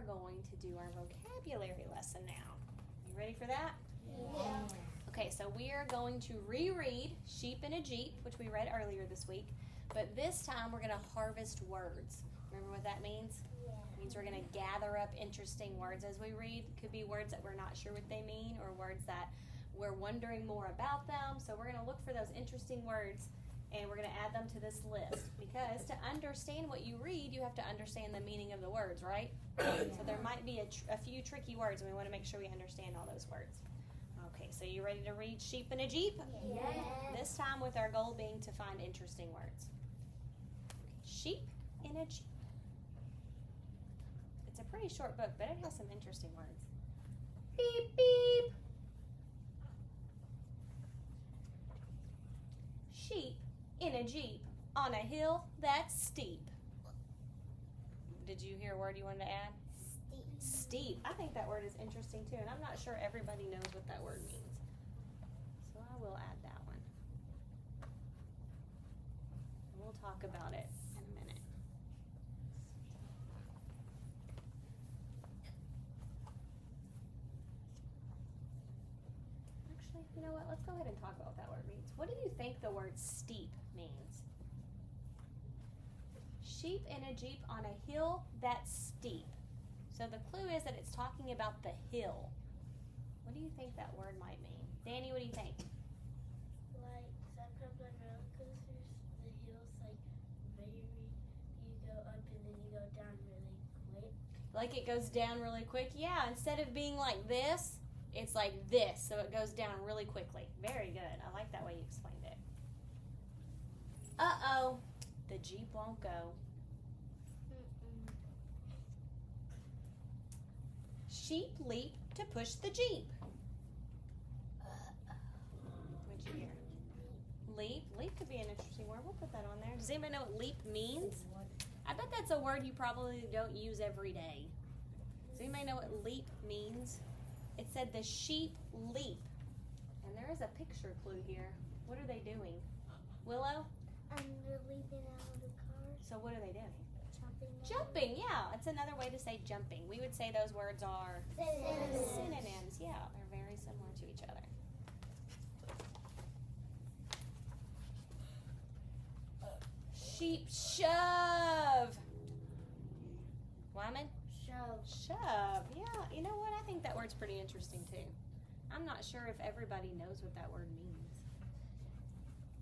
are going to do our vocabulary lesson now. You ready for that? Yeah. Okay, so we are going to reread Sheep in a Jeep, which we read earlier this week, but this time we're going to harvest words. Remember what that means? Yeah. It means we're going to gather up interesting words as we read. It could be words that we're not sure what they mean or words that we're wondering more about them. So we're going to look for those interesting words and we're going to add them to this list, because to understand what you read, you have to understand the meaning of the words, right? So there might be a few tricky words, and we want to make sure we understand all those words. Okay, so you ready to read Sheep in a Jeep? Yeah. This time with our goal being to find interesting words. Okay, Sheep in a Jeep. It's a pretty short book, but it has some interesting words. Beep, beep. Sheep in a Jeep on a hill that's steep. Did you hear a word you wanted to add? Steep. Steep. I think that word is interesting too, and I'm not sure everybody knows what that word means. So I will add that one. We'll talk about it in a minute. Actually, you know what? Let's go ahead and talk about what that word means. What do you think the word steep means? Sheep in a Jeep on a hill that's steep. So the clue is that it's talking about the hill. What do you think that word might mean? Danny, what do you think? Like sometimes on roller coasters, the hill's like very, you go up and then you go down really quick. Like it goes down really quick? Yeah, instead of being like this, it's like this, so it goes down really quickly. Very good. I like that way you explained it. Uh-oh, the Jeep won't go. Sheep leap to push the Jeep. What'd you hear? Leap. Leap could be an interesting word. We'll put that on there. Does anybody know what leap means? I bet that's a word you probably don't use every day. Does anybody know what leap means? It said the sheep leap. And there is a picture clue here. What are they doing? Willow? And they're leaping out of the car. So what are they doing? Jumping. Jumping, yeah. It's another way to say jumping. We would say those words are synonyms. Yeah, they're very similar to each other. Sheep shove. Wyman? Shove. Shove. Yeah, you know what? I think that word's pretty interesting too. I'm not sure if everybody knows what that word means.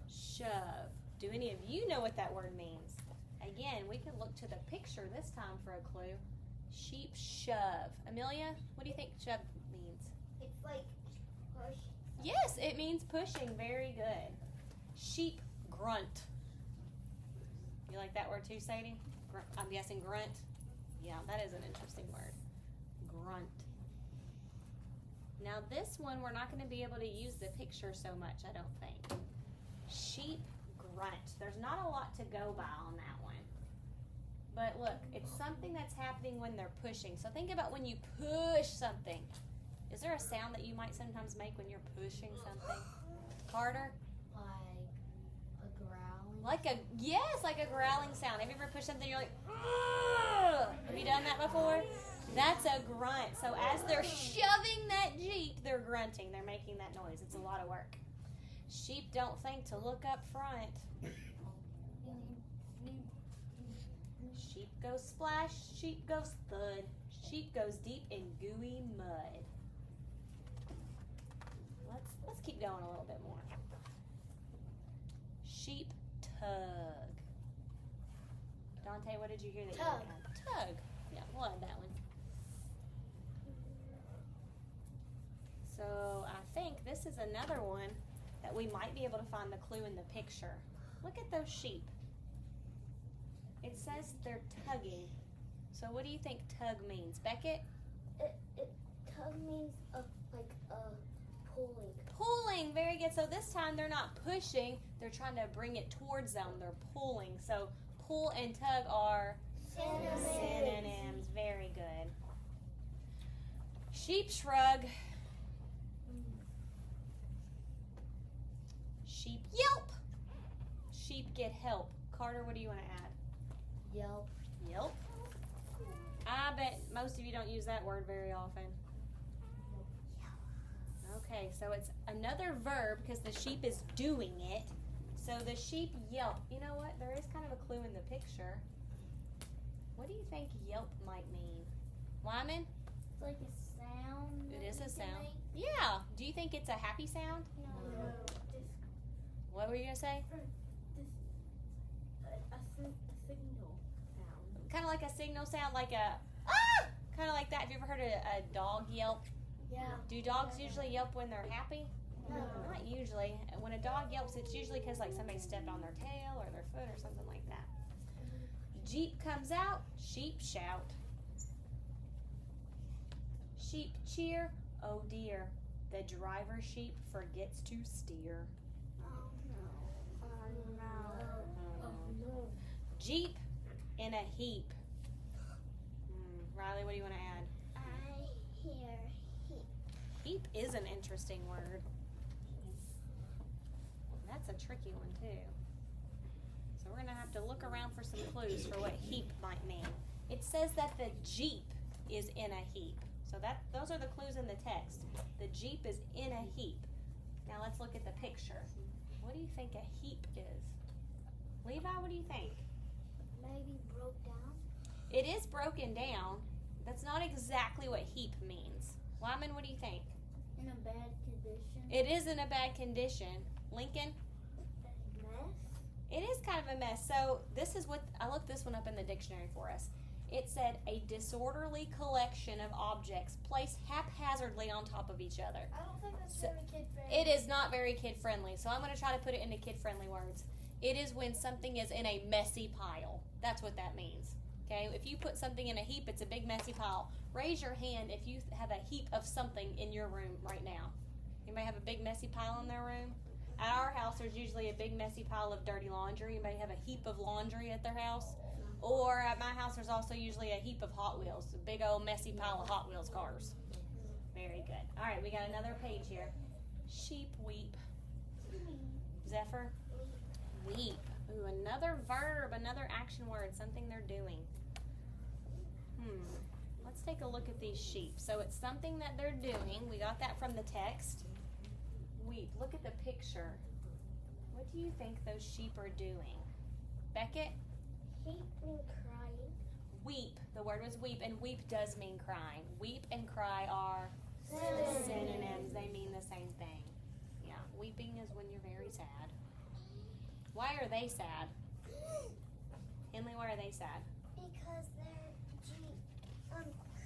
Shove. Do any of you know what that word means? Again, we could look to the picture this time for a clue. Sheep shove. Amelia, what do you think shove means? It's like push. Yes, it means pushing. Very good. Sheep grunt. You like that word too, Sadie? I'm guessing grunt. Yeah, that is an interesting word. Grunt. Now this one, we're not going to be able to use the picture so much, I don't think. Sheep grunt. There's not a lot to go by on that one. But look, it's something that's happening when they're pushing. So think about when you push something. Is there a sound that you might sometimes make when you're pushing something? Carter? Like a growling. Like a growling sound. Have you ever pushed something and you're like, "Ugh!" Have you done that before? That's a grunt. So as they're shoving that Jeep, they're grunting. They're making that noise. It's a lot of work. Sheep don't think to look up front. Sheep goes splash, sheep goes thud. Sheep goes deep in gooey mud. Let's keep going a little bit more. Sheep tug. Dante, what did you hear that Tug. you had? Tug. Yeah, we'll add that one. So I think this is another one that we might be able to find the clue in the picture. Look at those sheep. It says they're tugging. So what do you think tug means? Beckett? Tug means like pulling. Pulling, very good. So this time they're not pushing, they're trying to bring it towards them. They're pulling. So pull and tug are synonyms. Very good. Sheep shrug. Sheep yelp. Sheep get help. Carter, what do you want to add? Yelp. Yelp. I bet most of you don't use that word very often. Okay, so it's another verb because the sheep is doing it. So the sheep yelp. You know what? There is kind of a clue in the picture. What do you think yelp might mean? Wyman? It's like a sound. It is a sound. Yeah. Do you think it's a happy sound? No. What were you going to say? A signal sound. Kind of like a signal sound, like a ah! Kind of like that. Have you ever heard a dog yelp? Yeah. Do dogs usually yelp when they're happy? No. Not usually. When a dog yelps, it's usually because like somebody stepped on their tail or their foot or something like that. Jeep comes out, sheep shout. Sheep cheer, oh dear, the driver sheep forgets to steer. Oh no. Oh no. Jeep in a heap. Riley, what do you want to add? I hear heap. Heap is an interesting word. That's a tricky one too. So we're going to have to look around for some clues for what heap might mean. It says that the Jeep is in a heap. So those are the clues in the text. The Jeep is in a heap. Now let's look at the picture. What do you think a heap is? Levi, what do you think? Maybe broke down. It is broken down. That's not exactly what heap means. Wyman, what do you think? In a bad condition. It is in a bad condition. Lincoln? Mess. It is kind of a mess. So this is what, I looked this one up in the dictionary for us. It said a disorderly collection of objects placed haphazardly on top of each other. I don't think that's So- very kid friendly. It is not very kid friendly, so I'm going to try to put it into kid friendly words. It is when something is in a messy pile. That's what that means. Okay, if you put something in a heap, it's a big messy pile. Raise your hand if you have a heap of something in your room right now. You may have a big messy pile in their room. At our house, there's usually a big messy pile of dirty laundry. You may have a heap of laundry at their house. Or at my house, there's also usually a heap of Hot Wheels, a big old messy pile of Hot Wheels cars. Very good. All right, we got another page here. Sheep weep. Zephyr? Weep. Ooh, another verb, another action word, something they're doing. Let's take a look at these sheep. So it's something that they're doing. We got that from the text. Weep. Look at the picture. What do you think those sheep are doing? Beckett? Heap and crying. Weep. The word was weep, and weep does mean crying. Weep and cry are synonyms. They mean the same thing. Yeah, weeping is when you're very sad. Why are they sad? Henley, why are they sad? Because their Jeep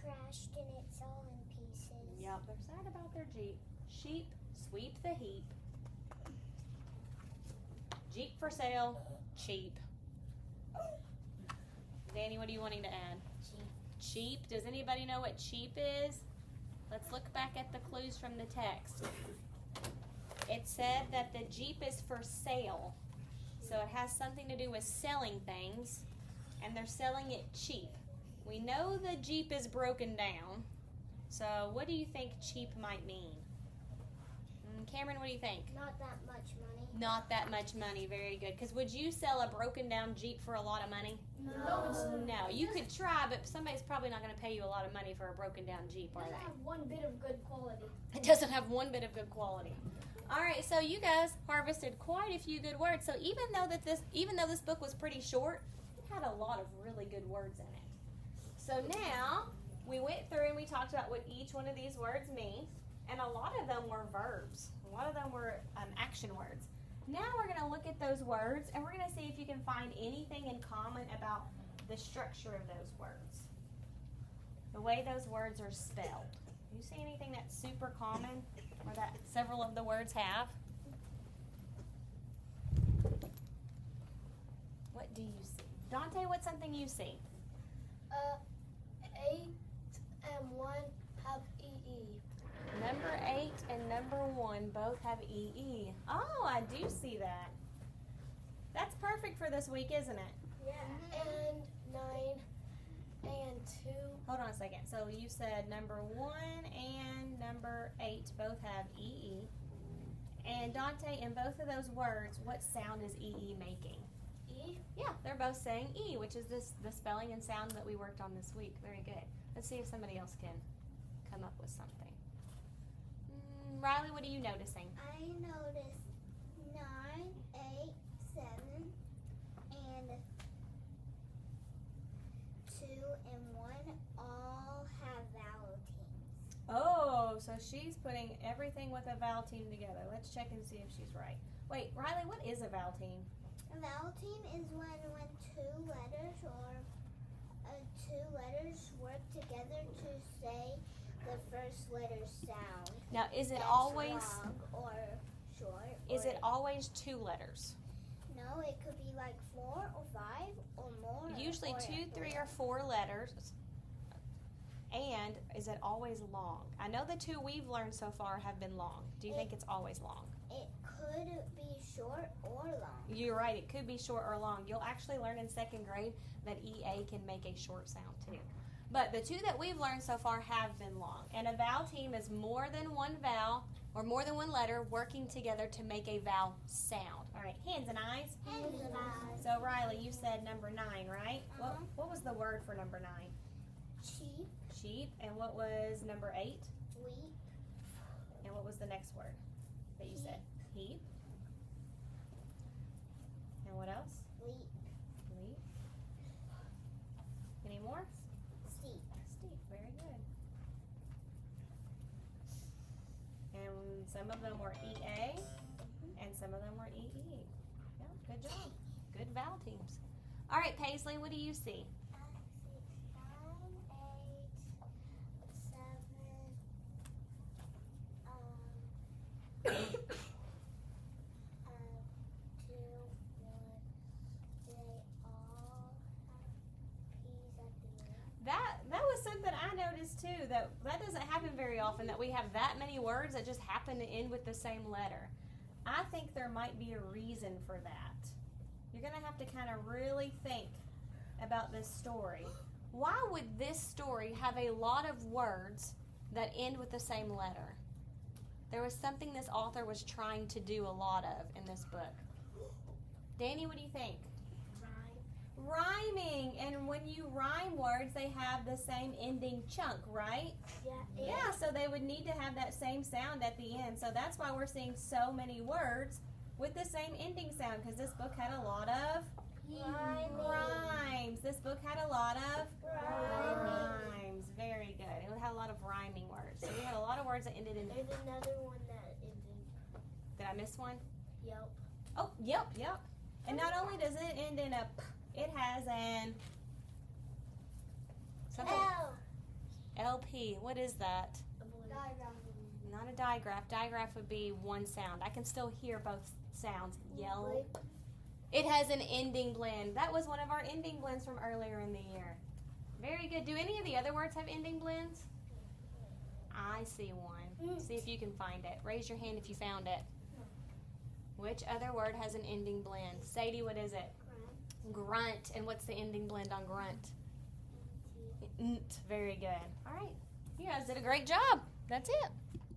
crashed and it's all in pieces. Yep, they're sad about their Jeep. Sheep sweep the heap. Jeep for sale, cheap. Danny, what are you wanting to add? Cheap. Does anybody know what cheap is? Let's look back at the clues from the text. It said that the Jeep is for sale. So it has something to do with selling things, and they're selling it cheap. We know the Jeep is broken down. So what do you think cheap might mean? Cameron, what do you think? Not that much money. Not that much money. Very good. Because would you sell a broken down Jeep for a lot of money? No. You could try, but somebody's probably not going to pay you a lot of money for a broken down Jeep, are Doesn't they? have one bit of good quality. It doesn't have one bit of good quality. All right, so you guys harvested quite a few good words. So even though this book was pretty short, it had a lot of really good words in it. So now we went through and we talked about what each one of these words mean, and a lot of them were verbs. A lot of them were action words. Now we're going to look at those words, and we're going to see if you can find anything in common about the structure of those words, the way those words are spelled. You see anything that's super common or that several of the words have? What do you see? Dante, what's something you see? 8 and 1 have EE. Number 8 and number 1 both have EE. Oh, I do see that. That's perfect for this week, isn't it? Yeah. And 9 and 2. Hold on a second. So you said number 1 and number 8 both have EE. And Dante, in both of those words, what sound is EE making? E? E? Yeah, they're both saying E, which is the spelling and sound that we worked on this week. Very good. Let's see if somebody else can come up with something. Riley, what are you noticing? I noticed 9, 8, 7, and 2 and 1 all have vowel teams. Oh, so she's putting everything with a vowel team together. Let's check and see if she's right. Wait, Riley, what is a vowel team? A vowel team is when 2 letters or 2 letters work together to say the first letter sound. Now, is it That's always long or short? is or it always 2 letters? No, it could be like 4 or 5 or more. Usually or 2, 3, or 4 letters. And is it always long? I know the 2 we've learned so far have been long. Do you think it's always long? It could be short or long. You're right, it could be short or long. You'll actually learn in 2nd grade that EA can make a short sound too. But the 2 that we've learned so far have been long. And a vowel team is more than one vowel or more than one letter working together to make a vowel sound. All right, hands and eyes. Hands and eyes. So Riley, you said number 9, right? Uh-huh. What was the word for number 9? Sheep, Sheep. And what was number 8? wheat, And what was the next word that you said? Heap. And what else? leap, Leap. Any more? steep. Steep. Very good. And some of them were EA, and some of them were EE. Yeah, good job. Good vowel teams. All right, Paisley, what do you see? 9, 8, 7, 2, 1. They all have P's at the end. That was something I noticed too. That doesn't happen very often. That we have that many words that just happen to end with the same letter. I think there might be a reason for that. You're gonna have to kind of really think about this story. Why would this story have a lot of words that end with the same letter? There was something this author was trying to do a lot of in this book. Danny, what do you think? Rhyming. And when you rhyme words, they have the same ending chunk, right? Yeah, so they would need to have that same sound at the end. So that's why we're seeing so many words with the same ending sound, because this book had a lot of rhymes. This book had a lot of rhymes. Very good. It had a lot of rhyming words. So we had a lot of words that ended in. There's another one that ended. Did I miss one? Yelp. Oh, yep. And not only does it end in a p, it has an something. LP. What is that? Not a digraph. Digraph would be one sound. I can still hear both sounds. Yell. It has an ending blend. That was one of our ending blends from earlier in the year. Very good. Do any of the other words have ending blends? I see one. See if you can find it. Raise your hand if you found it. Which other word has an ending blend? Sadie, what is it? Grunt. And what's the ending blend on grunt? Nt. Very good. All right. You guys did a great job. That's it.